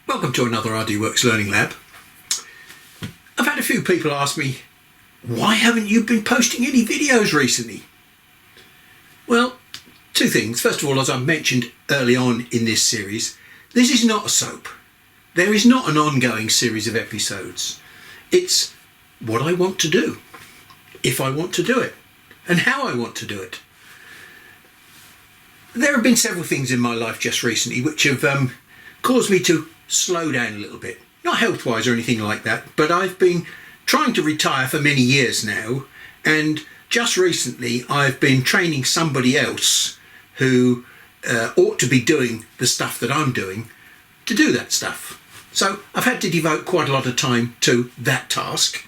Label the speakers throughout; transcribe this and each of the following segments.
Speaker 1: Welcome to another RDWorks Learning Lab. I've had a few people ask me, why haven't you been posting any videos recently? Well, two things. First of all, as I mentioned early on in this series, this is not a soap. There is not an ongoing series of episodes. It's what I want to do, if I want to do it, and how I want to do it. There have been several things in my life just recently which have caused me to slow down a little bit. Not health-wise or anything like that, but I've been trying to retire for many years now, and just recently I've been training somebody else who ought to be doing the stuff that I'm doing to do that stuff. So I've had to devote quite a lot of time to that task.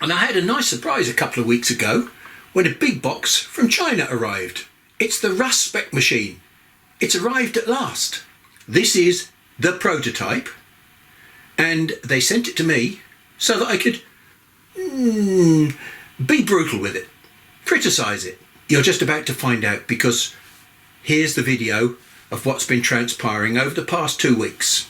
Speaker 1: And I had a nice surprise a couple of weeks ago when a big box from China arrived. It's the Russ Spec machine. It's arrived at last. This is the prototype, and they sent it to me so that I could be brutal with it, criticise it. You're just about to find out, because here's the video of what's been transpiring over the past 2 weeks.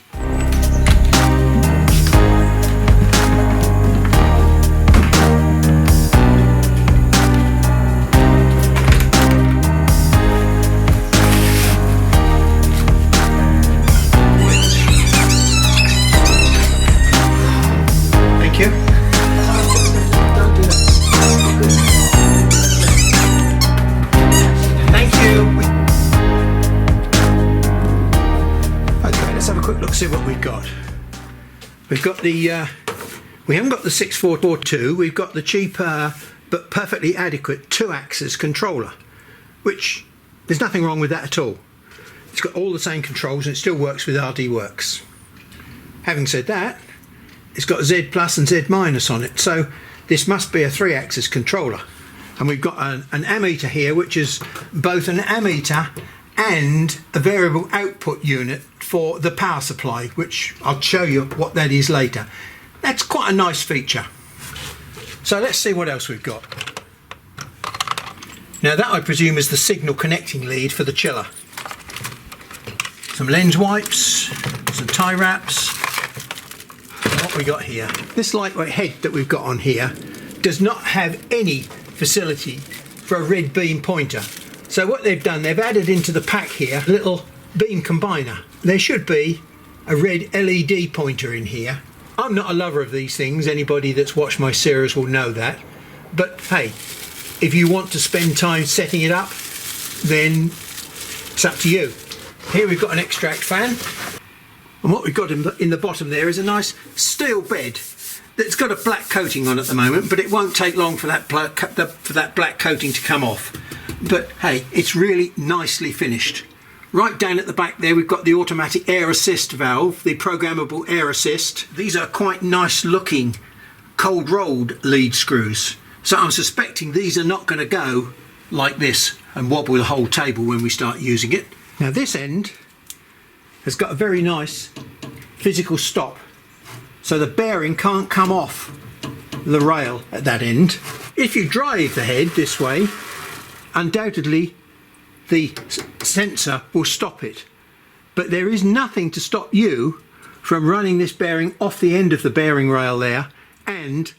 Speaker 1: See what we've got. We've got the we haven't got the 6442, we've got the cheaper but perfectly adequate 2-axis controller, which there's nothing wrong with that at all. It's got all the same controls and it still works with RDWorks. Having said that, it's got Z plus and Z minus on it, so this must be a 3-axis controller. And we've got an ammeter here, which is both an ammeter and a variable output unit for the power supply, which I'll show you what that is later. That's quite a nice feature. So let's see what else we've got. Now that, I presume, is the signal connecting lead for the chiller. Some lens wipes, some tie wraps. What we got here? This lightweight head that we've got on here does not have any facility for a red beam pointer. So what they've done, they've added into the pack here a little beam combiner. There should be a red LED pointer in here. I'm not a lover of these things, anybody that's watched my series will know that. But hey, if you want to spend time setting it up, then it's up to you. Here we've got an extract fan. And what we've got in the bottom there is a nice steel bed that's got a black coating on at the moment, but it won't take long for that black coating to come off. But hey, it's really nicely finished. Right down at the back there we've got the automatic air assist valve, the programmable air assist. These are quite nice looking cold rolled lead screws. So I'm suspecting these are not going to go like this and wobble the whole table when we start using it. Now this end has got a very nice physical stop, so the bearing can't come off the rail at that end. If you drive the head this way, undoubtedly the sensor will stop it, but there is nothing to stop you from running this bearing off the end of the bearing rail there and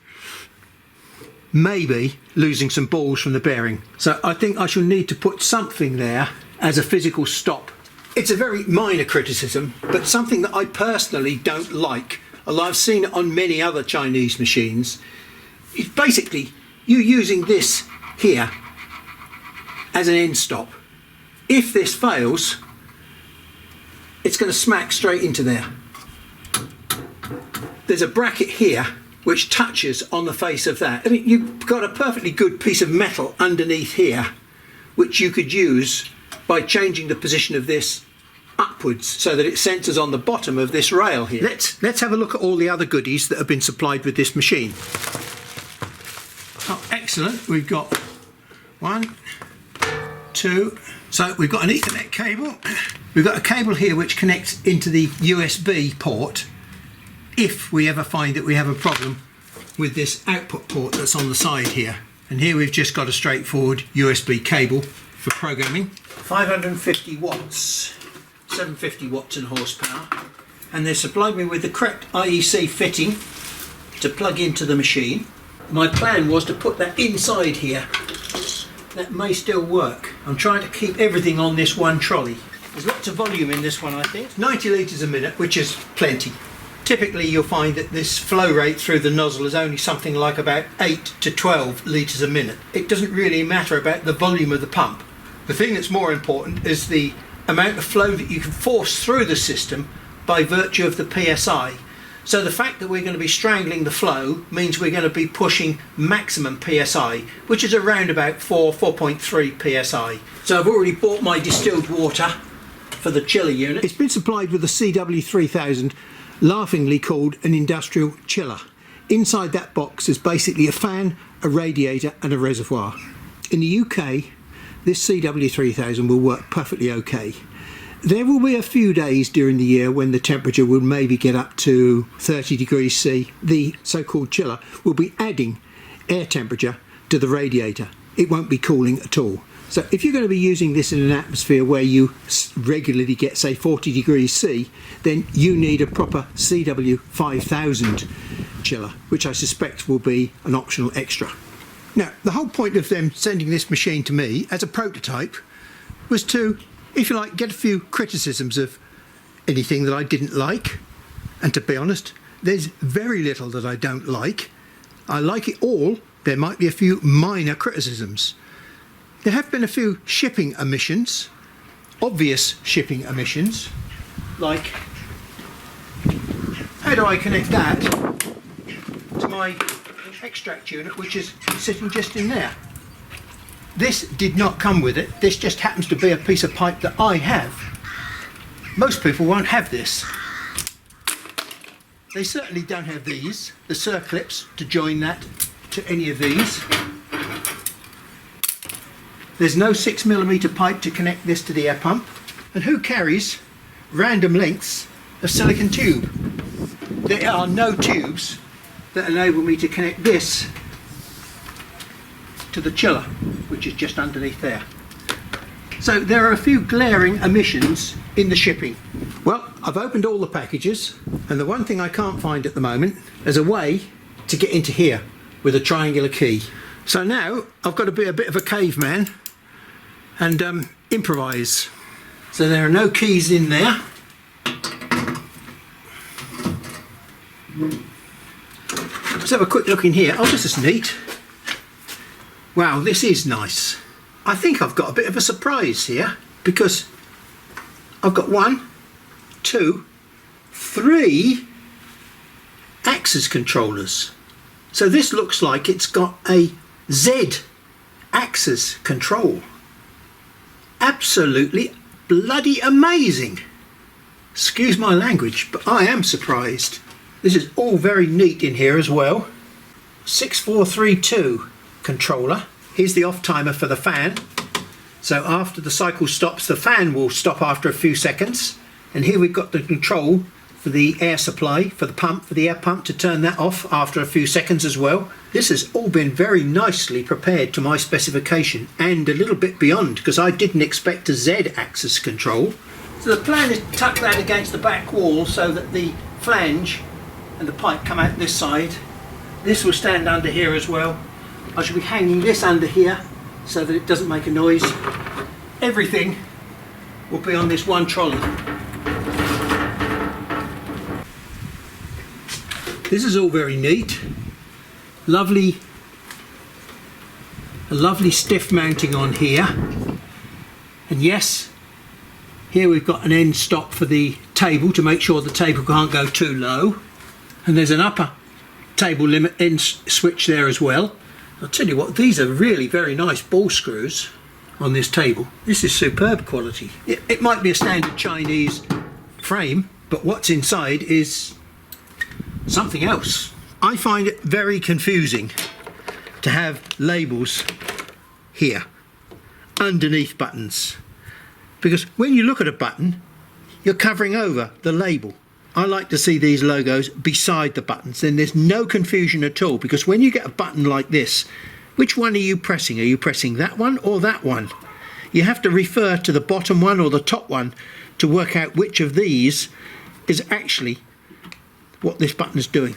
Speaker 1: maybe losing some balls from the bearing. So I think I shall need to put something there as a physical stop. It's a very minor criticism, but something that I personally don't like, although I've seen it on many other Chinese machines. It's basically you using this here as an end stop. If this fails, it's going to smack straight into there. There's a bracket here which touches on the face of that. I mean, you've got a perfectly good piece of metal underneath here which you could use by changing the position of this upwards so that it centres on the bottom of this rail here. Let's have a look at all the other goodies that have been supplied with this machine. Oh, excellent. We've got 1, 2. So we've got an Ethernet cable. We've got a cable here which connects into the USB port if we ever find that we have a problem with this output port that's on the side here. And here we've just got a straightforward USB cable for programming. 550 watts, 750 watts in horsepower. and they supplied me with the correct IEC fitting to plug into the machine. My plan was to put that inside here. That may still work. I'm trying to keep everything on this one trolley. There's lots of volume in this one, I think. 90 litres a minute, which is plenty. Typically you'll find that this flow rate through the nozzle is only something like about 8 to 12 litres a minute. It doesn't really matter about the volume of the pump. The thing that's more important is the amount of flow that you can force through the system by virtue of the PSI. So the fact that we're going to be strangling the flow means we're going to be pushing maximum PSI, which is around about 4.3 PSI. So I've already bought my distilled water for the chiller unit. It's been supplied with a CW3000, laughingly called an industrial chiller. Inside that box is basically a fan, a radiator and a reservoir. In the UK, this CW3000 will work perfectly okay. There will be a few days during the year when the temperature will maybe get up to 30 degrees C. The so-called chiller will be adding air temperature to the radiator. It won't be cooling at all. So if you're going to be using this in an atmosphere where you regularly get, say, 40 degrees C, then you need a proper CW5000 chiller, which I suspect will be an optional extra. Now, the whole point of them sending this machine to me as a prototype was to, if you like, get a few criticisms of anything that I didn't like. And to be honest, there's very little that I don't like. I like it all. There might be a few minor criticisms. There have been a few shipping omissions, obvious shipping omissions, like how do I connect that to my extract unit, which is sitting just in there. This did not come with it. This just happens to be a piece of pipe that I have. Most people won't have this. They certainly don't have these, the circlips to join that to any of these. There's no 6mm pipe to connect this to the air pump. And who carries random lengths of silicon tube? There are no tubes that enable me to connect this to the chiller, which is just underneath there. So there are a few glaring omissions in the shipping. Well, I've opened all the packages, and the one thing I can't find at the moment is a way to get into here with a triangular key. So now I've got to be a bit of a caveman and improvise. So there are no keys in there. Let's have a quick look in here. Oh, this is neat. Wow, this is nice. I think I've got a bit of a surprise here because I've got 1, 2, 3 axis controllers. So this looks like it's got a Z axis control. Absolutely bloody amazing. Excuse my language, but I am surprised. This is all very neat in here as well. 6432 controller. Here's the off timer for the fan. So after the cycle stops, the fan will stop after a few seconds. And here we've got the control for the air supply, for the pump, for the air pump to turn that off after a few seconds as well. This has all been very nicely prepared to my specification and a little bit beyond, because I didn't expect a Z axis control. So the plan is to tuck that against the back wall so that the flange and the pipe come out this side. This will stand under here as well. I shall be hanging this under here so that it doesn't make a noise. Everything will be on this one trolley. This is all very neat. A lovely stiff mounting on here. And yes, here we've got an end stop for the table to make sure the table can't go too low. And there's an upper table limit end switch there as well. I'll tell you what, these are really very nice ball screws on this table. This is superb quality. It might be a standard Chinese frame, but what's inside is something else. I find it very confusing to have labels here underneath buttons, because when you look at a button you're covering over the label. I like to see these logos beside the buttons, then there's no confusion at all, because when you get a button like this, which one are you pressing? Are you pressing that one or that one? You have to refer to the bottom one or the top one to work out which of these is actually what this button is doing.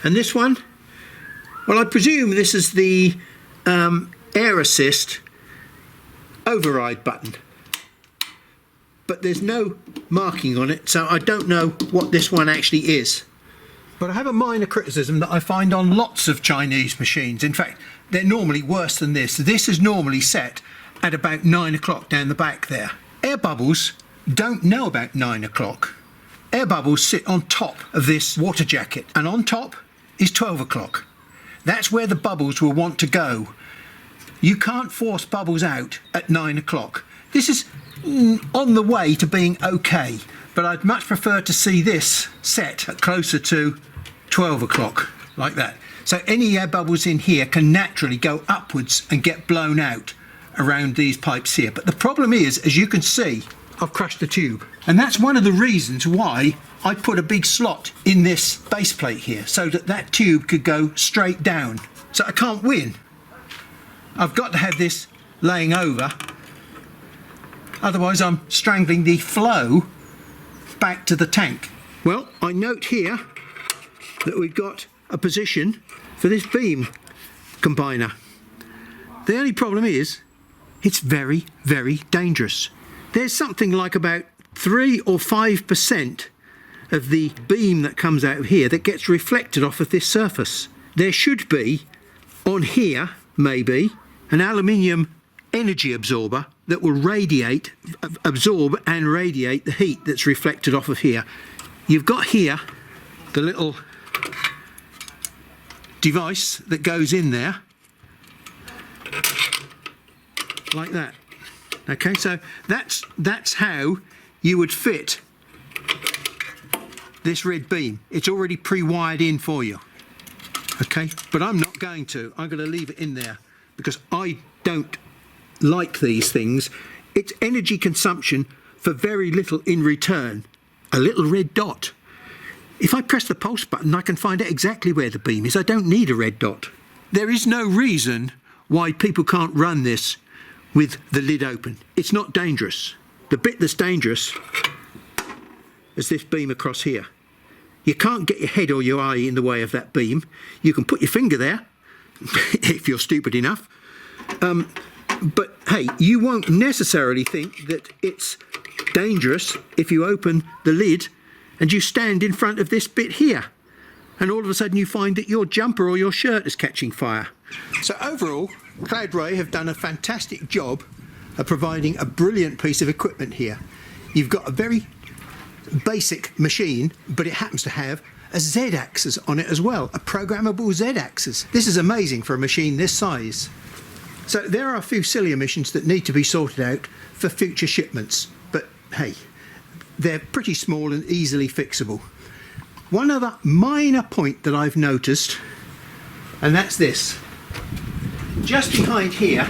Speaker 1: And this one, well, I presume this is the air assist override button, but there's no marking on it, so I don't know what this one actually is. But I have a minor criticism that I find on lots of Chinese machines. In fact, they're normally worse than this. This is normally set at about 9 o'clock down the back there. Air bubbles don't know about 9 o'clock. Air bubbles sit on top of this water jacket, and on top is 12 o'clock. That's where the bubbles will want to go. You can't force bubbles out at 9 o'clock. This is on the way to being okay, but I'd much prefer to see this set at closer to 12 o'clock, like that. So any air bubbles in here can naturally go upwards and get blown out around these pipes here. But the problem is, as you can see, I've crushed the tube. And that's one of the reasons why I put a big slot in this base plate here, so that that tube could go straight down. So I can't win. I've got to have this laying over, otherwise I'm strangling the flow back to the tank. Well, I note here that we've got a position for this beam combiner. The only problem is it's very, very dangerous. There's something like about 3 or 5% of the beam that comes out of here that gets reflected off of this surface. There should be on here maybe an aluminium energy absorber that will absorb and radiate the heat that's reflected off of here. You've got here the little device that goes in there, like that. Okay, so that's how you would fit this red beam. It's already pre-wired in for you. Okay, but I'm not going to. I'm going to leave it in there because I don't like these things. It's energy consumption for very little in return. A little red dot. If I press the pulse button, I can find out exactly where the beam is. I don't need a red dot. There is no reason why people can't run this with the lid open. It's not dangerous. The bit that's dangerous is this beam across here. You can't get your head or your eye in the way of that beam. You can put your finger there, if you're stupid enough. But hey, you won't necessarily think that it's dangerous if you open the lid and you stand in front of this bit here, and all of a sudden you find that your jumper or your shirt is catching fire. So overall, Cloudray have done a fantastic job of providing a brilliant piece of equipment here. You've got a very basic machine, but it happens to have a Z-axis on it as well, a programmable Z-axis. This is amazing for a machine this size. So there are a few silly omissions that need to be sorted out for future shipments, but hey, they're pretty small and easily fixable. One other minor point that I've noticed, and that's this. Just behind here,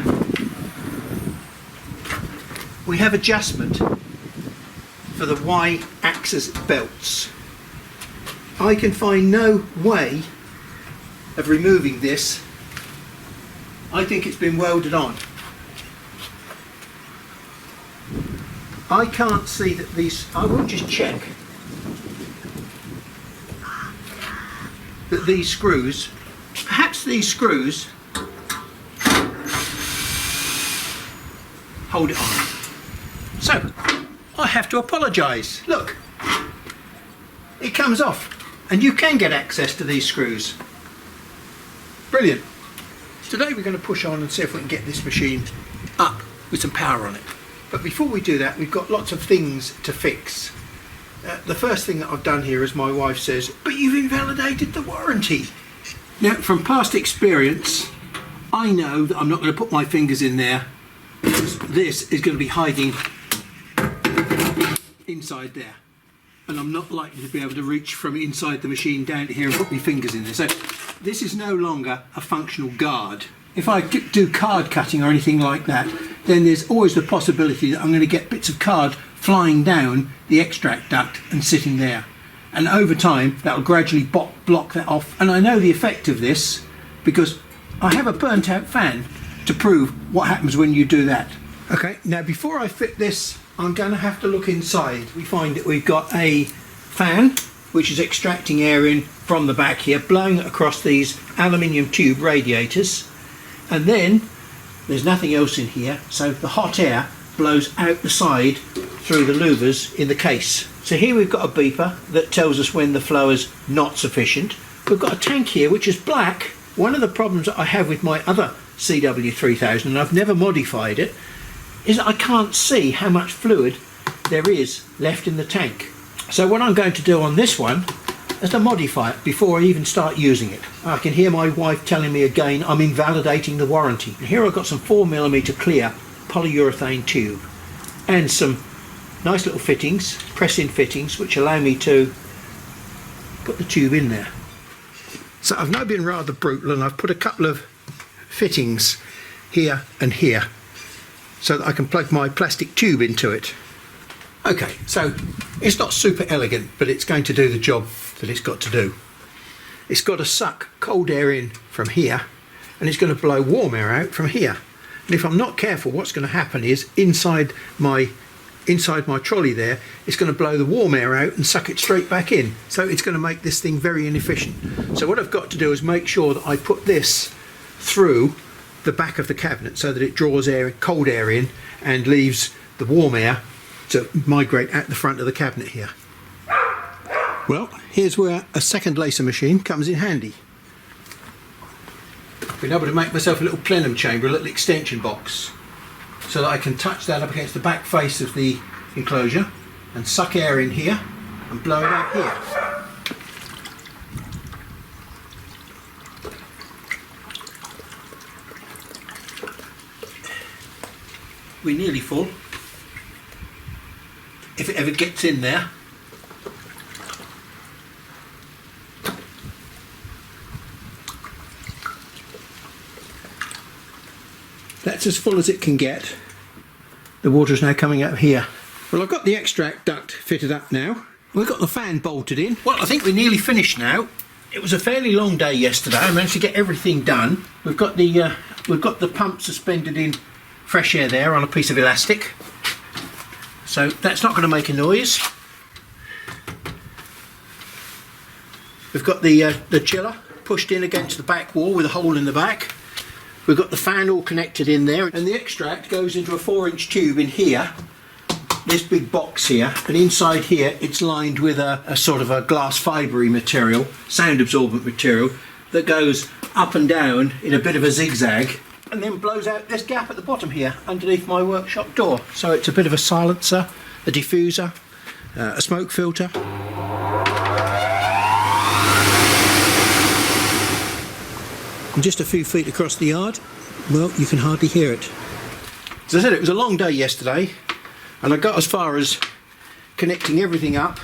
Speaker 1: we have adjustment for the Y-axis belts. I can find no way of removing this. I think it's been welded on. I can't see that these, I will just check that these screws, perhaps these screws hold it on. So, I have to apologise. Look, it comes off and you can get access to these screws. Brilliant. Today we're going to push on and see if we can get this machine up with some power on it. But before we do that, we've got lots of things to fix. The first thing that I've done here is my wife says, but you've invalidated the warranty. Now, from past experience, I know that I'm not going to put my fingers in there because this is going to be hiding inside there. And I'm not likely to be able to reach from inside the machine down to here and put my fingers in there. So this is no longer a functional guard. If I do card cutting or anything like that, then there's always the possibility that I'm going to get bits of card flying down the extract duct and sitting there. And over time, that will gradually block that off. And I know the effect of this because I have a burnt out fan to prove what happens when you do that. Okay, now before I fit this, I'm going to have to look inside. We find that we've got a fan which is extracting air in from the back here, blowing it across these aluminium tube radiators, and then there's nothing else in here, so the hot air blows out the side through the louvers in the case. So here we've got a beeper that tells us when the flow is not sufficient. We've got a tank here which is black. One of the problems that I have with my other CW3000, and I've never modified it, is that I can't see how much fluid there is left in the tank. So what I'm going to do on this one is to modify it before I even start using it. I can hear my wife telling me again I'm invalidating the warranty. And here I've got some 4mm clear polyurethane tube and some nice little fittings, press-in fittings, which allow me to put the tube in there. So I've now been rather brutal and I've put a couple of fittings here and here so that I can plug my plastic tube into it. Okay, so it's not super elegant, but it's going to do the job that it's got to do. It's got to suck cold air in from here and it's going to blow warm air out from here. And if I'm not careful, what's going to happen is inside my trolley there, it's going to blow the warm air out and suck it straight back in. So it's going to make this thing very inefficient. So what I've got to do is make sure that I put this through the back of the cabinet so that it draws air, cold air in, and leaves the warm air to migrate at the front of the cabinet here. Well, here's where a second laser machine comes in handy. I've been able to make myself a little plenum chamber, a little extension box, so that I can touch that up against the back face of the enclosure and suck air in here and blow it out here. We're nearly full. If it ever gets in there. That's as full as it can get. The water's now coming up here. Well, I've got the extract duct fitted up now. We've got the fan bolted in. Well, I think we're nearly finished now. It was a fairly long day yesterday. I managed to get everything done. We've got the pump suspended in fresh air there on a piece of elastic. So that's not going to make a noise. We've got the chiller pushed in against the back wall with a hole in the back. We've got the fan all connected in there, and the extract goes into a 4-inch tube in here, this big box here, and inside here it's lined with a sort of a glass fibre-y material, sound absorbent material, that goes up and down in a bit of a zigzag and then blows out this gap at the bottom here underneath my workshop door. So it's a bit of a silencer, a diffuser, a smoke filter. And just a few feet across the yard, well, you can hardly hear it. As I said, it was a long day yesterday, and I got as far as connecting everything up.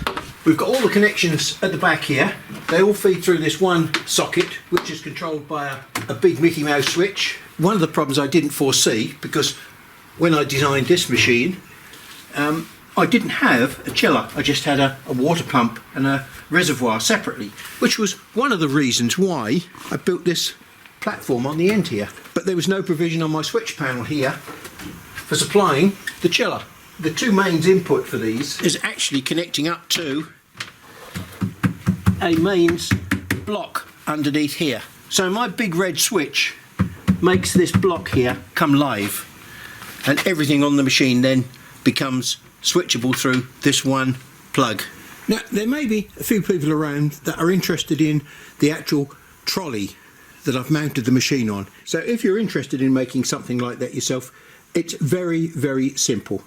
Speaker 1: We've got all the connections at the back here. They all feed through this one socket, which is controlled by a big Mickey Mouse switch. One of the problems I didn't foresee, because when I designed this machine, I didn't have a chiller. I just had a water pump and a reservoir separately, which was one of the reasons why I built this platform on the end here. But there was no provision on my switch panel here for supplying the chiller. The two mains input for these is actually connecting up to a mains block underneath here. So my big red switch makes this block here come live, and everything on the machine then becomes switchable through this one plug. Now, there may be a few people around that are interested in the actual trolley that I've mounted the machine on. So if you're interested in making something like that yourself, it's very, very simple.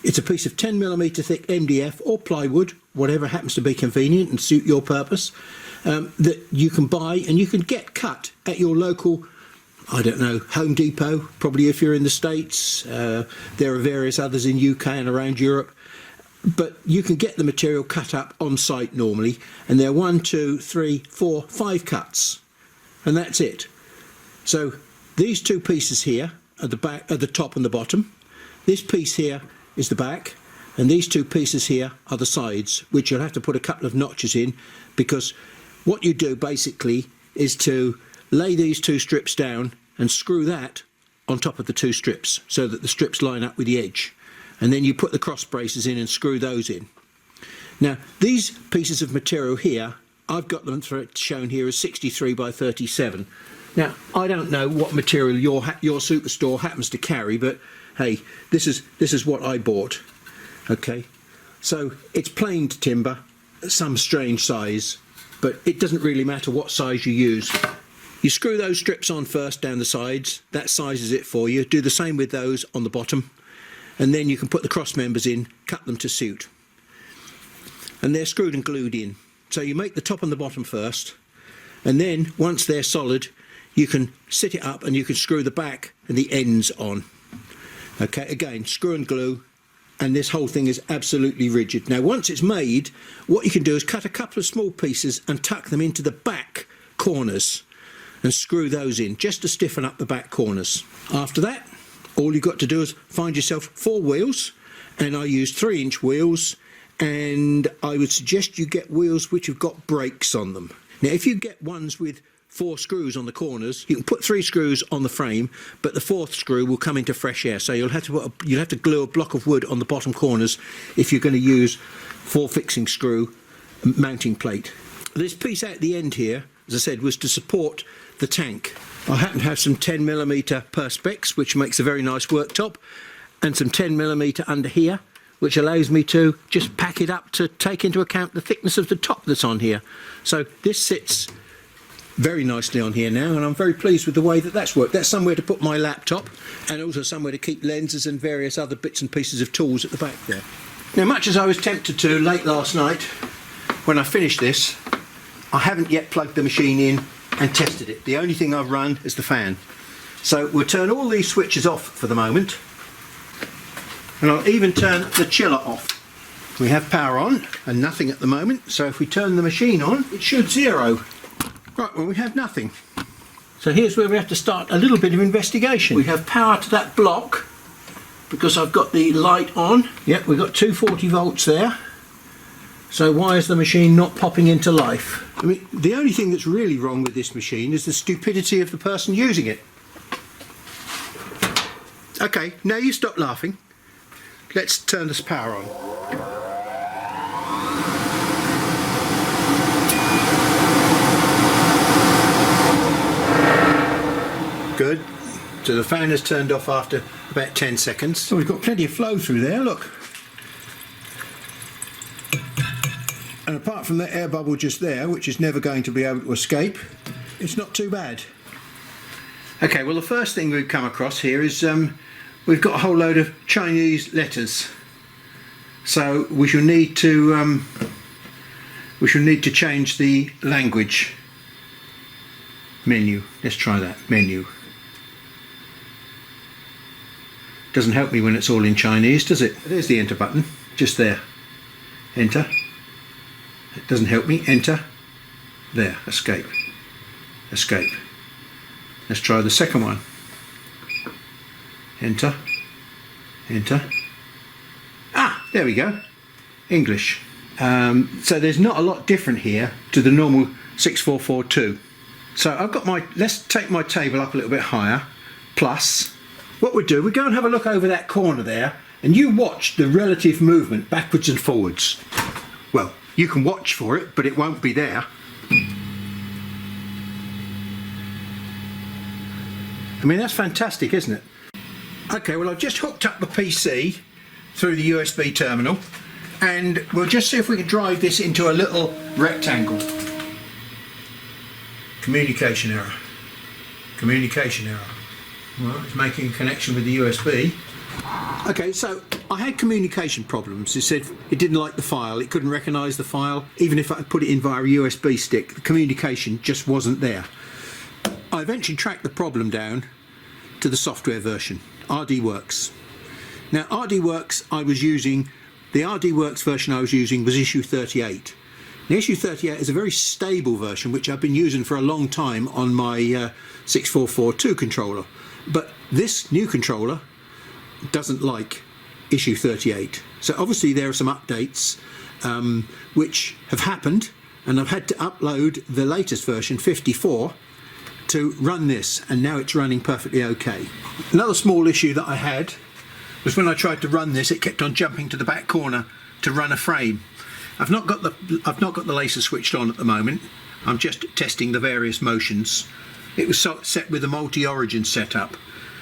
Speaker 1: It's a piece of 10mm thick MDF or plywood, whatever happens to be convenient and suit your purpose, that you can buy and you can get cut at your local, I don't know, Home Depot, probably if you're in the States. There are various others in UK and around Europe. But you can get the material cut up on site normally, and there are 1, 2, 3, 4, 5 cuts. And that's it. So these two pieces here at the back, at the top and the bottom. This piece here is the back, and these two pieces here are the sides, which you'll have to put a couple of notches in, because what you do basically is to lay these two strips down and screw that on top of the two strips so that the strips line up with the edge, and then you put the cross braces in and screw those in. Now these pieces of material here, I've got them shown here as 63 by 37. Now I don't know what material your superstore happens to carry, but hey, this is what I bought. Okay, so it's planed timber, some strange size, but it doesn't really matter what size you use. You screw those strips on first down the sides, that sizes it for you. Do the same with those on the bottom, and then you can put the cross members in, cut them to suit. And they're screwed and glued in. So you make the top and the bottom first, and then once they're solid, you can sit it up and you can screw the back and the ends on. Okay, again, screw and glue, and this whole thing is absolutely rigid. Now once it's made, what you can do is cut a couple of small pieces and tuck them into the back corners and screw those in just to stiffen up the back corners. After that, all you've got to do is find yourself 4 wheels, and I use 3-inch wheels, and I would suggest you get wheels which have got brakes on them. Now if you get ones with 4 screws on the corners, you can put 3 screws on the frame, but the 4th screw will come into fresh air, so you'll have to glue a block of wood on the bottom corners if you're going to use 4 fixing screw mounting plate. This piece at the end here, as I said, was to support the tank. I happen to have some 10mm perspex, which makes a very nice worktop, and some 10mm under here, which allows me to just pack it up to take into account the thickness of the top that's on here. So this sits very nicely on here now, and I'm very pleased with the way that that's worked. That's somewhere to put my laptop, and also somewhere to keep lenses and various other bits and pieces of tools at the back there. Now, much as I was tempted to late last night, when I finished this, I haven't yet plugged the machine in and tested it. The only thing I've run is the fan. So we'll turn all these switches off for the moment, and I'll even turn the chiller off. We have power on and nothing at the moment, so if we turn the machine on, it should zero. Right, well, we have nothing. So here's where we have to start a little bit of investigation. We have power to that block because I've got the light on. Yep, we've got 240 volts there. So why is the machine not popping into life? I mean, the only thing that's really wrong with this machine is the stupidity of the person using it. Okay, now you stop laughing. Let's turn this power on. Good. So the fan has turned off after about 10 seconds. So we've got plenty of flow through there, look. And apart from that air bubble just there, which is never going to be able to escape, it's not too bad. Okay, well, the first thing we've come across here is we've got a whole load of Chinese letters. So we shall need to change the language. Menu. Let's try that. Menu. Doesn't help me when it's all in Chinese, does it? There's the enter button, just there. Enter. It doesn't help me. Enter. There. Escape. Escape. Let's try the second one. Enter. Enter. Ah, there we go. English. So there's not a lot different here to the normal 6442. So I've got my, let's take my table up a little bit higher, plus, what we do, we go and have a look over that corner there, and you watch the relative movement backwards and forwards. Well, you can watch for it, but it won't be there. I mean, that's fantastic, isn't it? Okay, well, I've just hooked up the PC through the USB terminal, and we'll just see if we can drive this into a little rectangle. Communication error. Communication error. Well, it's making a connection with the USB. Okay, so I had communication problems. It said it didn't like the file, it couldn't recognise the file. Even if I put it in via a USB stick, the communication just wasn't there. I eventually tracked the problem down to the software version, RDWorks. Now, RDWorks I was using, the RDWorks version I was using was issue 38. The issue 38 is a very stable version which I've been using for a long time on my 6442 controller. But this new controller doesn't like issue 38. So obviously there are some updates which have happened, and I've had to upload the latest version 54 to run this, and now it's running perfectly okay. Another small issue that I had was when I tried to run this, it kept on jumping to the back corner to run a frame. I've not got the laser switched on at the moment. I'm just testing the various motions. It was set with a multi-origin setup,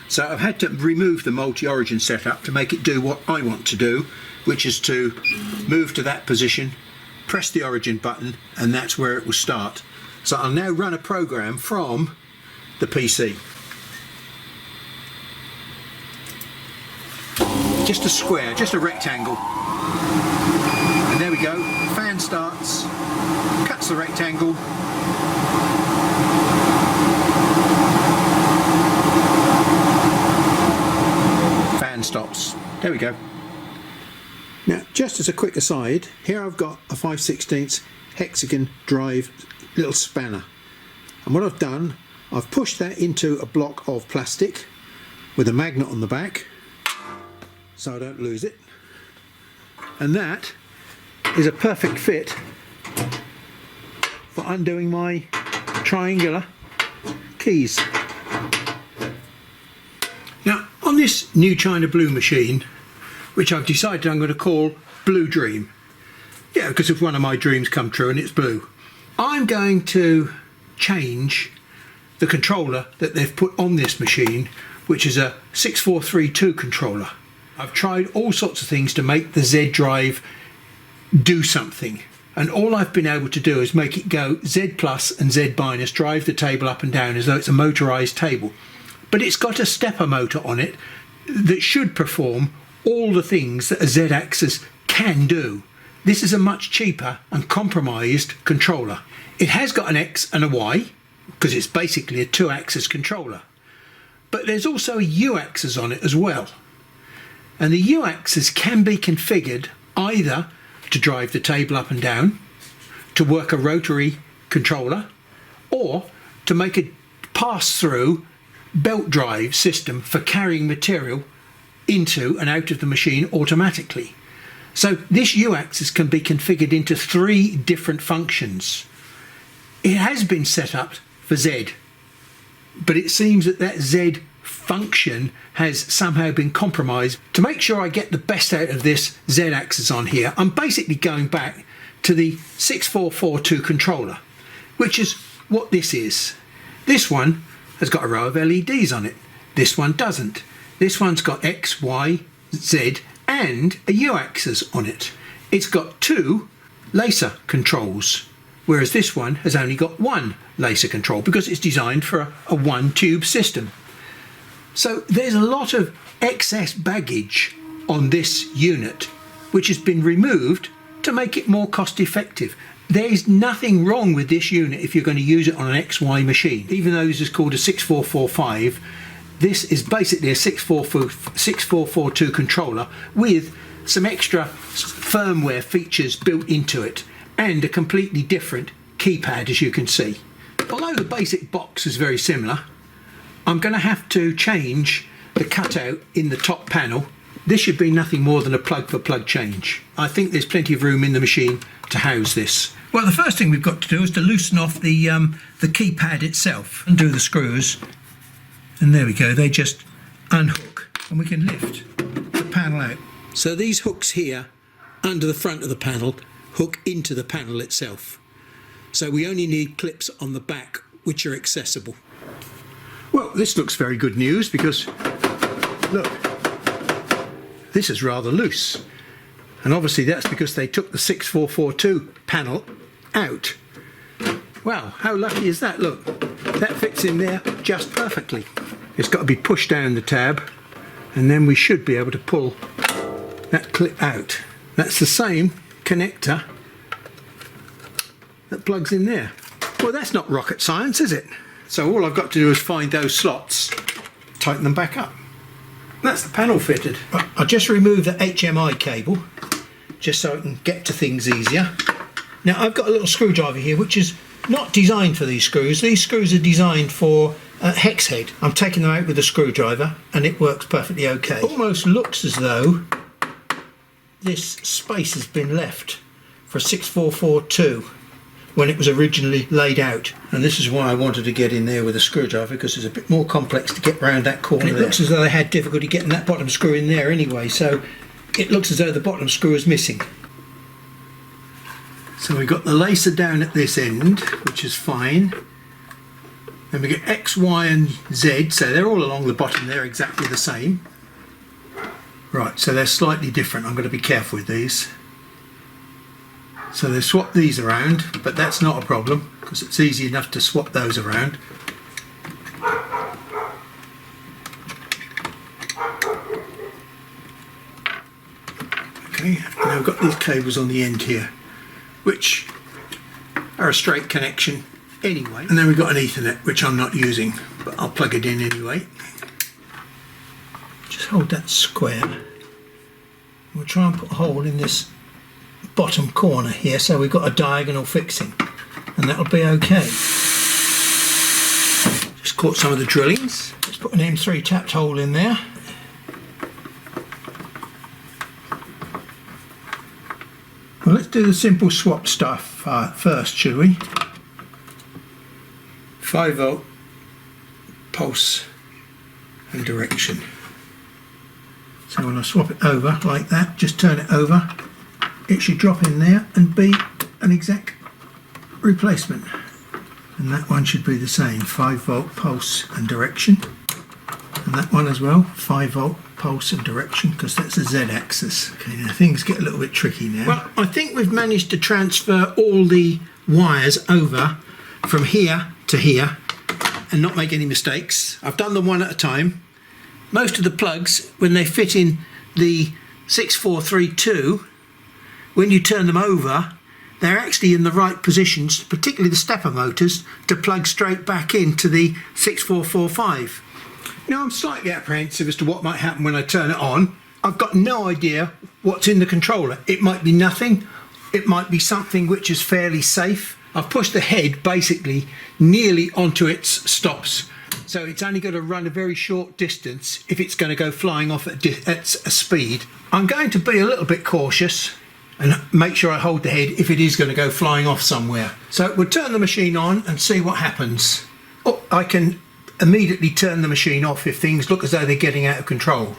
Speaker 1: so I've had to remove the multi-origin setup to make it do what I want to do, which is to move to that position, press the origin button, and that's where it will start. So I'll now run a program from the PC. Just a square, just a rectangle. And there we go, fan starts, cuts the rectangle. Fan stops. There we go. Now, just as a quick aside, here I've got a 5/16 hexagon drive little spanner. And what I've done, I've pushed that into a block of plastic with a magnet on the back, so I don't lose it. And that is a perfect fit for undoing my triangular keys. Now, on this new China Blue machine, which I've decided I'm going to call Blue Dream, yeah, because if one of my dreams come true and it's blue, I'm going to change the controller that they've put on this machine, which is a 6432 controller. I've tried all sorts of things to make the Z drive do something, and all I've been able to do is make it go Z plus and Z minus, drive the table up and down as though it's a motorized table. But it's got a stepper motor on it that should perform all the things that a Z axis can do. This is a much cheaper and compromised controller. It has got an X and a Y, because it's basically a 2-axis controller. But there's also a U axis on it as well. And the U axis can be configured either to drive the table up and down, to work a rotary controller, or to make a pass-through belt drive system for carrying material into and out of the machine automatically. So this U axis can be configured into 3 different functions. It has been set up for Z, but it seems that that Z function has somehow been compromised. To make sure I get the best out of this Z axis on here, I'm basically going back to the 6442 controller, which is what this is. This one has got a row of LEDs on it. This one doesn't. This one's got X, Y, Z and a U axis on it. It's got 2 laser controls, whereas this one has only got 1 laser control because it's designed for a 1-tube system. So there's a lot of excess baggage on this unit which has been removed to make it more cost effective. There is nothing wrong with this unit if you're going to use it on an XY machine. Even though this is called a 6445, this is basically a 6442 controller with some extra firmware features built into it and a completely different keypad, as you can see. Although the basic box is very similar, I'm going to have to change the cutout in the top panel. This should be nothing more than a plug for plug change. I think there's plenty of room in the machine to house this. Well, the first thing we've got to do is to loosen off the keypad itself. Undo the screws, and there we go, they just unhook and we can lift the panel out. So these hooks here under the front of the panel hook into the panel itself. So we only need clips on the back which are accessible. Well, this looks very good news because, look, this is rather loose. And obviously that's because they took the 6442 panel out. Wow, how lucky is that? Look, that fits in there just perfectly. It's got to be pushed down the tab and then we should be able to pull that clip out. That's the same connector that plugs in there. Well, that's not rocket science, is it? So all I've got to do is find those slots, tighten them back up. That's the panel fitted. I'll just remove the HMI cable just so I can get to things easier. Now I've got a little screwdriver here which is not designed for these screws. These screws are designed for hex head. I'm taking them out with a screwdriver and it works perfectly okay. Almost looks as though this space has been left for a 6442 when it was originally laid out, and this is why I wanted to get in there with a screwdriver, because it's a bit more complex to get round that corner. And it looks as though they had difficulty getting that bottom screw in there anyway, so it looks as though the bottom screw is missing. So we've got the lacer down at this end, which is fine. Then we get X, Y and Z, so they're all along the bottom, they're exactly the same. Right, so they're slightly different, I'm going to be careful with these. So they swap these around, but that's not a problem, because it's easy enough to swap those around. Okay, now I've got these cables on the end here, which are a straight connection anyway. And then we've got an Ethernet, which I'm not using, but I'll plug it in anyway. Just hold that square. We'll try and put a hole in this bottom corner here, so we've got a diagonal fixing, and that'll be okay. Just caught some of the drillings. Let's put an M3 tapped hole in there. Well, let's do the simple swap stuff first, shall we? 5-volt pulse and direction. So when I swap it over like that, just turn it over, it should drop in there and be an exact replacement. And that one should be the same, 5-volt pulse and direction. And that one as well, 5-volt pulse and direction, because that's the Z-axis. Okay, now things get a little bit tricky now. Well, I think we've managed to transfer all the wires over from here to here and not make any mistakes. I've done them one at a time. Most of the plugs, when they fit in the 6432, when you turn them over, they're actually in the right positions, particularly the stepper motors, to plug straight back into the 6445. Now I'm slightly apprehensive as to what might happen when I turn it on. I've got no idea what's in the controller. It might be nothing, it might be something which is fairly safe. I've pushed the head basically nearly onto its stops, so it's only going to run a very short distance if it's going to go flying off at a speed. I'm going to be a little bit cautious and make sure I hold the head if it is going to go flying off somewhere. So we'll turn the machine on and see what happens. Oh, I can immediately turn the machine off if things look as though they're getting out of control.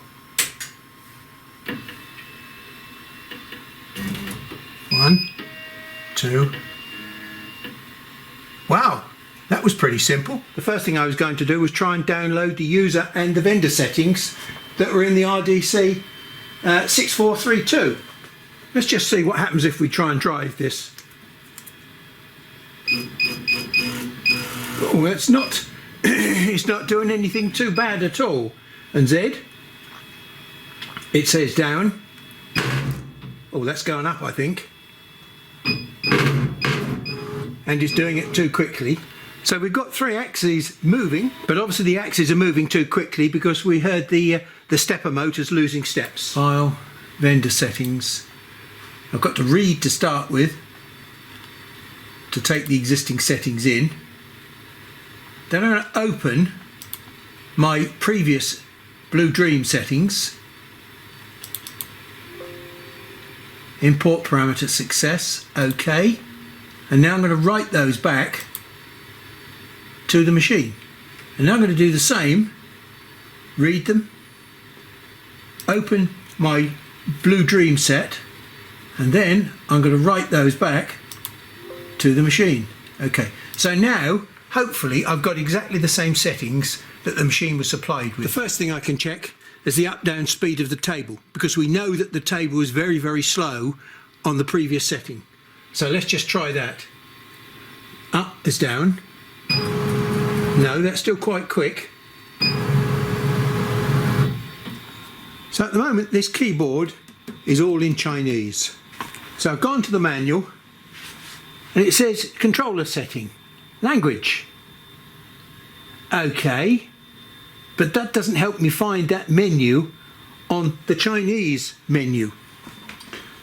Speaker 1: One, two. Wow, that was pretty simple. The first thing I was going to do was try and download the user and the vendor settings that were in the RDC 6432. Let's just see what happens if we try and drive this. Oh, it's not it's not doing anything too bad at all. And Z, it says down. Oh, that's going up, I think. And it's doing it too quickly. So we've got 3 axes moving, but obviously the axes are moving too quickly because we heard the stepper motors losing steps. File, vendor settings. I've got to read to start with to take the existing settings in. Then I'm going to open my previous Blue Dream settings. Import parameter success, OK. And now I'm going to write those back to the machine. And now I'm going to do the same, read them, open my Blue Dream set, and then I'm going to write those back to the machine. Okay, so now hopefully I've got exactly the same settings that the machine was supplied with. The first thing I can check is the up-down speed of the table, because we know that the table was very, very slow on the previous setting. So let's just try that. Up is down. No, that's still quite quick. So at the moment this keyboard is all in Chinese. So I've gone to the manual and it says controller setting, language. Okay, but that doesn't help me find that menu on the Chinese menu.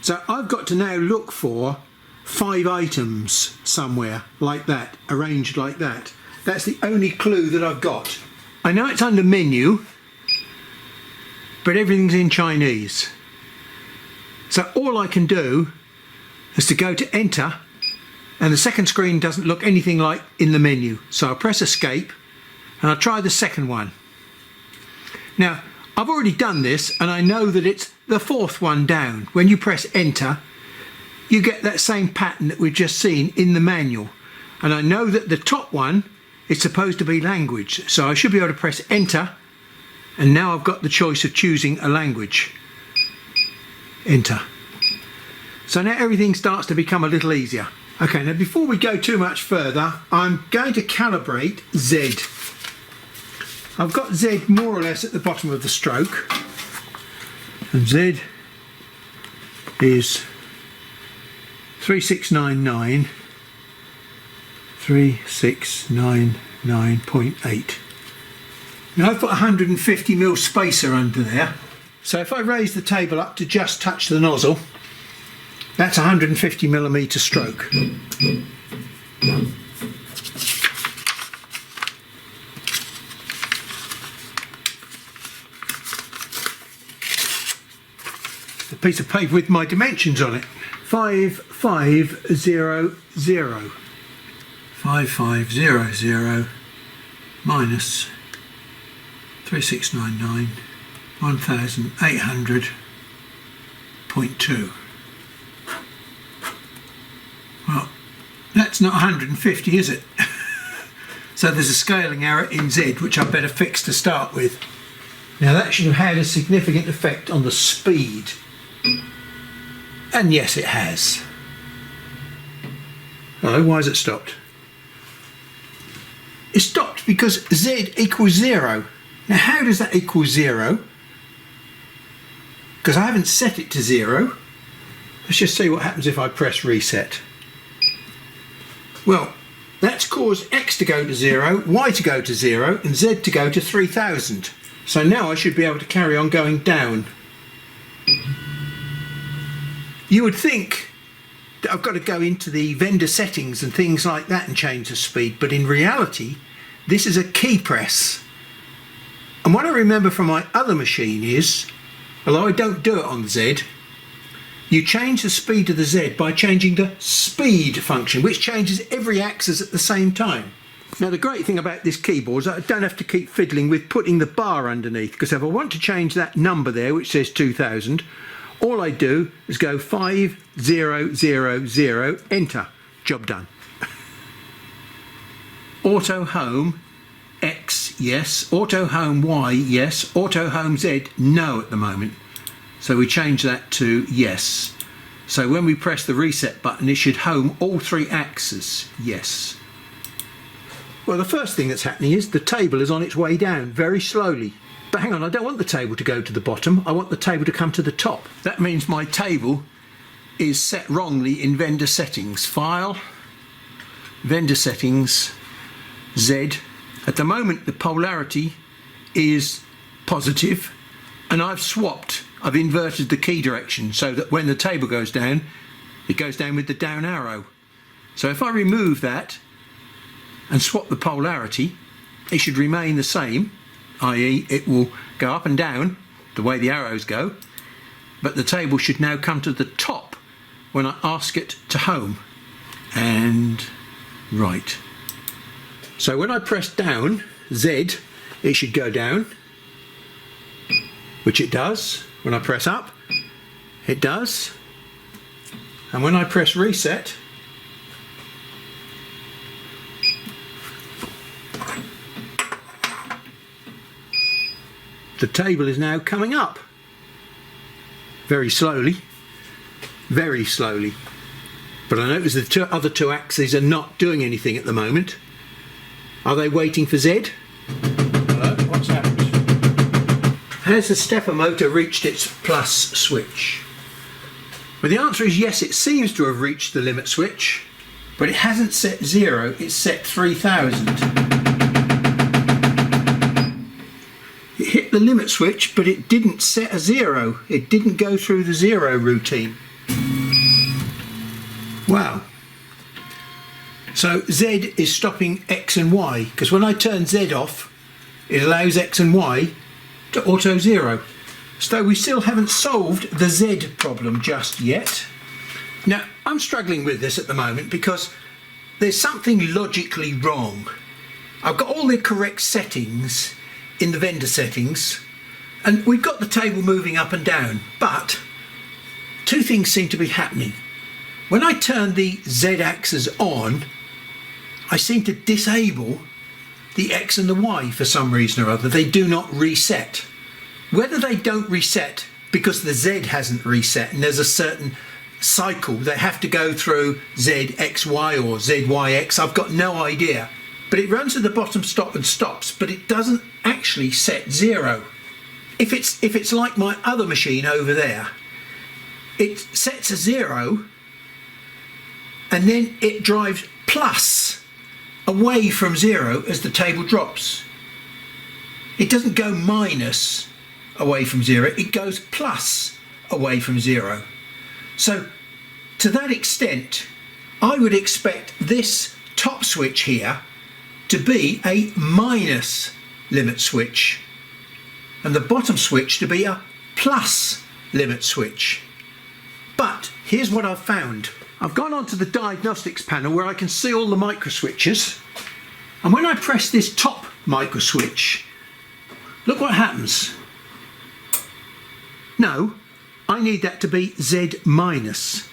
Speaker 1: So I've got to now look for 5 items somewhere like that, arranged like that. That's the only clue that I've got. I know it's under menu, but everything's in Chinese. So all I can do is to go to enter, and the second screen doesn't look anything like in the menu. So I press escape and I'll try the second one. Now I've already done this and I know that it's the 4th one down. When you press enter, you get that same pattern that we've just seen in the manual. And I know that the top one is supposed to be language, so I should be able to press enter, and now I've got the choice of choosing a language. Enter. So now everything starts to become a little easier. Okay, now before we go too much further, I'm going to calibrate Z. I've got Z more or less at the bottom of the stroke, and Z is 3699, 3699.8. Now I've put 150mm spacer under there, so if I raise the table up to just touch the nozzle, that's 150mm stroke. A piece of paper with my dimensions on it. 5500. 5500 minus 3699, 1800.2. Well, that's not 150, is it? So there's a scaling error in Z, which I'd better fix to start with. Now that should have had a significant effect on the speed. And yes, it has. Oh, why has it stopped? It stopped because Z equals 0. Now how does that equal 0? Because I haven't set it to 0. Let's just see what happens if I press reset. Well, that's caused X to go to 0, Y to go to 0, and Z to go to 3000. So now I should be able to carry on going down. You would think that I've got to go into the vendor settings and things like that and change the speed, but in reality this is a key press. And what I remember from my other machine is, although I don't do it on the Z, you change the speed of the Z by changing the speed function, which changes every axis at the same time. Now the great thing about this keyboard is that I don't have to keep fiddling with putting the bar underneath, because if I want to change that number there which says 2000, all I do is go 5000, enter, job done. Auto home X, yes. Auto home Y, yes. Auto home Z, no at the moment. So we change that to yes. So when we press the reset button, it should home all three axes, yes. Well, the first thing that's happening is the table is on its way down very slowly. But hang on, I don't want the table to go to the bottom, I want the table to come to the top. That means my table is set wrongly in vendor settings. File, vendor settings, Z. At the moment the polarity is positive, and I've swapped, I've inverted the key direction so that when the table goes down, it goes down with the down arrow. So if I remove that and swap the polarity, it should remain the same, i.e. it will go up and down the way the arrows go, but the table should now come to the top when I ask it to home. And right. So when I press down, Z, it should go down, which it does. When I press up, it does. And when I press reset, the table is now coming up. Very slowly, very slowly. But I notice the other two axes are not doing anything at the moment. Are they waiting for Z? Hello, what's happened? Has the stepper motor reached its plus switch? Well, the answer is yes, it seems to have reached the limit switch, but it hasn't set 0, it's set 3000. It hit the limit switch, but it didn't set a 0. It didn't go through the 0 routine. Wow. So Z is stopping X and Y, because when I turn Z off, it allows X and Y to auto 0. So we still haven't solved the Z problem just yet. Now I'm struggling with this at the moment because there's something logically wrong. I've got all the correct settings in the vendor settings, and we've got the table moving up and down, but two things seem to be happening. When I turn the Z-axis on, I seem to disable the X and the Y for some reason or other. They do not reset. Whether they don't reset because the Z hasn't reset and there's a certain cycle they have to go through ZXY or ZYX, I've got no idea. But it runs to the bottom stop and stops, but it doesn't actually set 0. If it's like my other machine over there, it sets a 0 and then it drives plus away from 0 as the table drops. It doesn't go minus away from 0, it goes plus away from 0. So to that extent, I would expect this top switch here to be a minus limit switch and the bottom switch to be a plus limit switch. But here's what I've found. I've gone onto the diagnostics panel where I can see all the micro switches, and when I press this top micro switch, look what happens. No, I need that to be Z minus.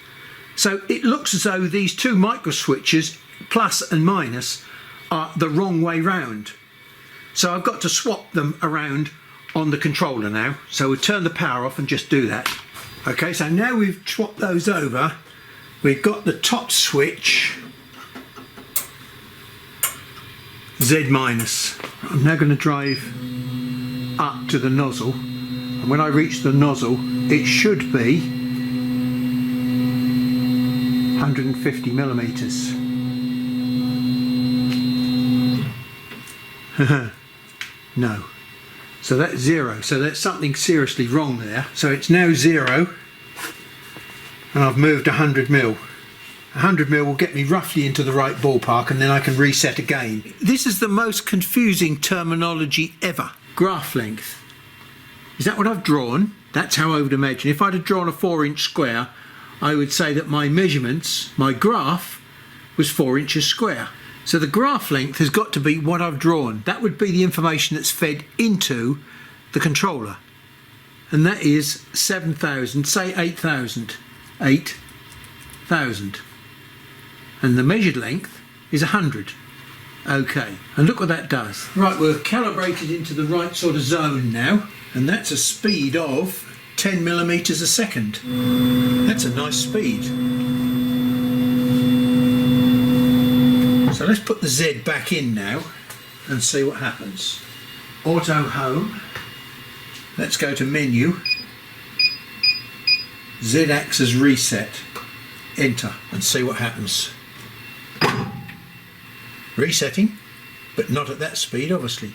Speaker 1: So it looks as though these two micro switches, plus and minus, are the wrong way round. So I've got to swap them around on the controller now. So we'll turn the power off and just do that. Okay, so now we've swapped those over. We've got the top switch Z minus. I'm now going to drive up to the nozzle, and when I reach the nozzle it should be 150 millimeters. No, so that's 0, so that's something seriously wrong there. So it's now 0 and I've moved 100 mil. 100 mil will get me roughly into the right ballpark, and then I can reset again. This is the most confusing terminology ever. Graph length. Is that what I've drawn? That's how I would imagine. If I'd have drawn a 4-inch square, I would say that my measurements, my graph, was 4 inches square. So the graph length has got to be what I've drawn. That would be the information that's fed into the controller. And that is 7,000, say 8,000. 8,000. And the measured length is 100. Okay, and look what that does. Right, we're calibrated into the right sort of zone now, and that's a speed of 10 millimeters a second. That's a nice speed. So let's put the Z back in now and see what happens. Auto home. Let's go to menu. Z-axis reset. Enter and see what happens. Resetting, but not at that speed obviously.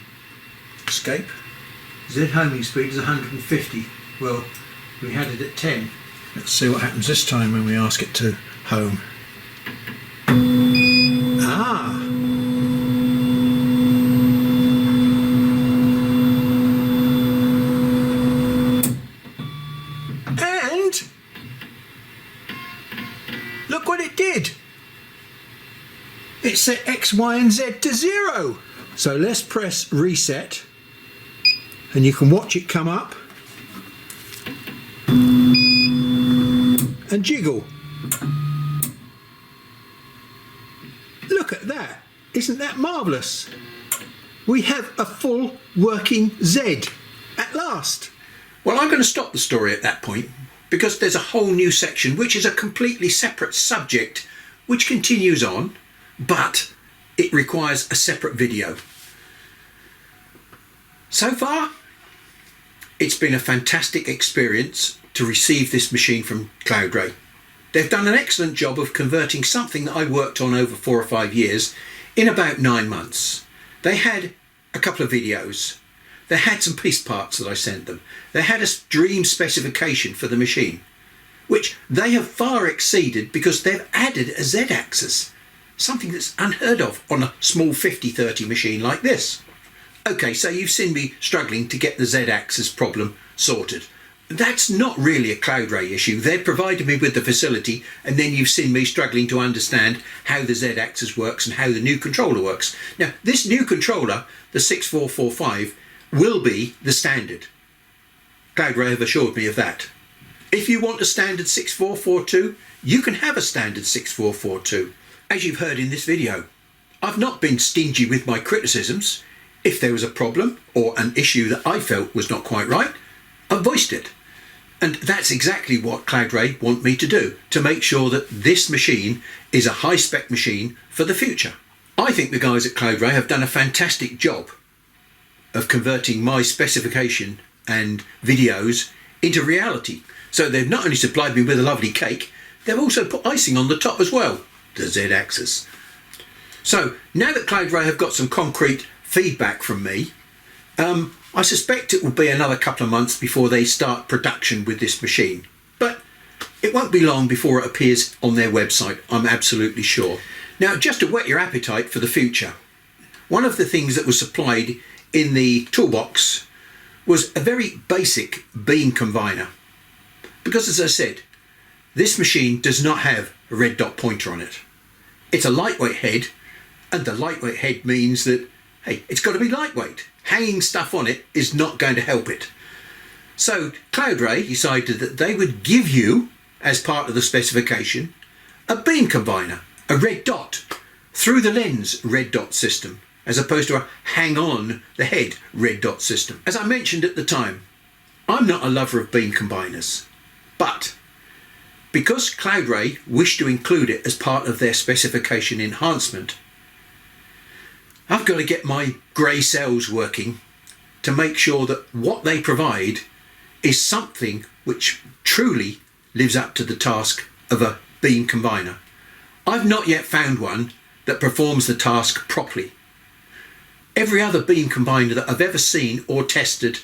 Speaker 1: Escape. Z homing speed is 150. Well, we had it at 10. Let's see what happens this time when we ask it to home. Ah! And look what it did. It set X, Y and Z to 0. So let's press reset and you can watch it come up and jiggle. Look at that. Isn't that marvellous? We have a full working Z at last. Well, I'm going to stop the story at that point because there's a whole new section which is a completely separate subject which continues on, but it requires a separate video. So far, it's been a fantastic experience to receive this machine from Cloudray. They've done an excellent job of converting something that I worked on over 4 or 5 years in about 9 months. They had a couple of videos. They had some piece parts that I sent them. They had a dream specification for the machine, which they have far exceeded because they've added a Z-axis, something that's unheard of on a small 50-30 machine like this. Okay, so you've seen me struggling to get the Z-axis problem sorted. That's not really a Cloudray issue. They've provided me with the facility, and then you've seen me struggling to understand how the Z-axis works and how the new controller works. Now, this new controller, the 6445, will be the standard. Cloudray have assured me of that. If you want a standard 6442, you can have a standard 6442. As you've heard in this video, I've not been stingy with my criticisms. If there was a problem or an issue that I felt was not quite right, I voiced it. And that's exactly what Cloudray want me to do, to make sure that this machine is a high-spec machine for the future. I think the guys at Cloudray have done a fantastic job of converting my specification and videos into reality. So they've not only supplied me with a lovely cake, they've also put icing on the top as well, the Z-axis. So now that Cloudray have got some concrete feedback from me, I suspect it will be another couple of months before they start production with this machine. But it won't be long before it appears on their website, I'm absolutely sure. Now, just to whet your appetite for the future, one of the things that was supplied in the toolbox was a very basic beam combiner. Because as I said, this machine does not have a red dot pointer on it. It's a lightweight head, and the lightweight head means that, hey, it's got to be lightweight. Hanging stuff on it is not going to help it. So Cloudray decided that they would give you, as part of the specification, a beam combiner, a red dot, through the lens red dot system, as opposed to a hang on the head red dot system. As I mentioned at the time, I'm not a lover of beam combiners, but because Cloudray wished to include it as part of their specification enhancement, I've got to get my grey cells working to make sure that what they provide is something which truly lives up to the task of a beam combiner. I've not yet found one that performs the task properly. Every other beam combiner that I've ever seen or tested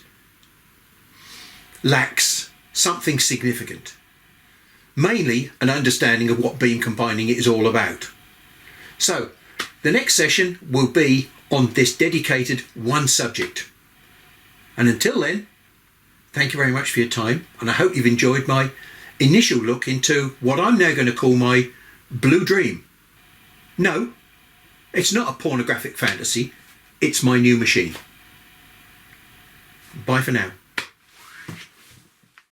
Speaker 1: lacks something significant. Mainly an understanding of what beam combining is all about. So, the next session will be on this dedicated one subject. And until then, thank you very much for your time, and I hope you've enjoyed my initial look into what I'm now going to call my blue dream. No, it's not a pornographic fantasy, it's my new machine. Bye for now.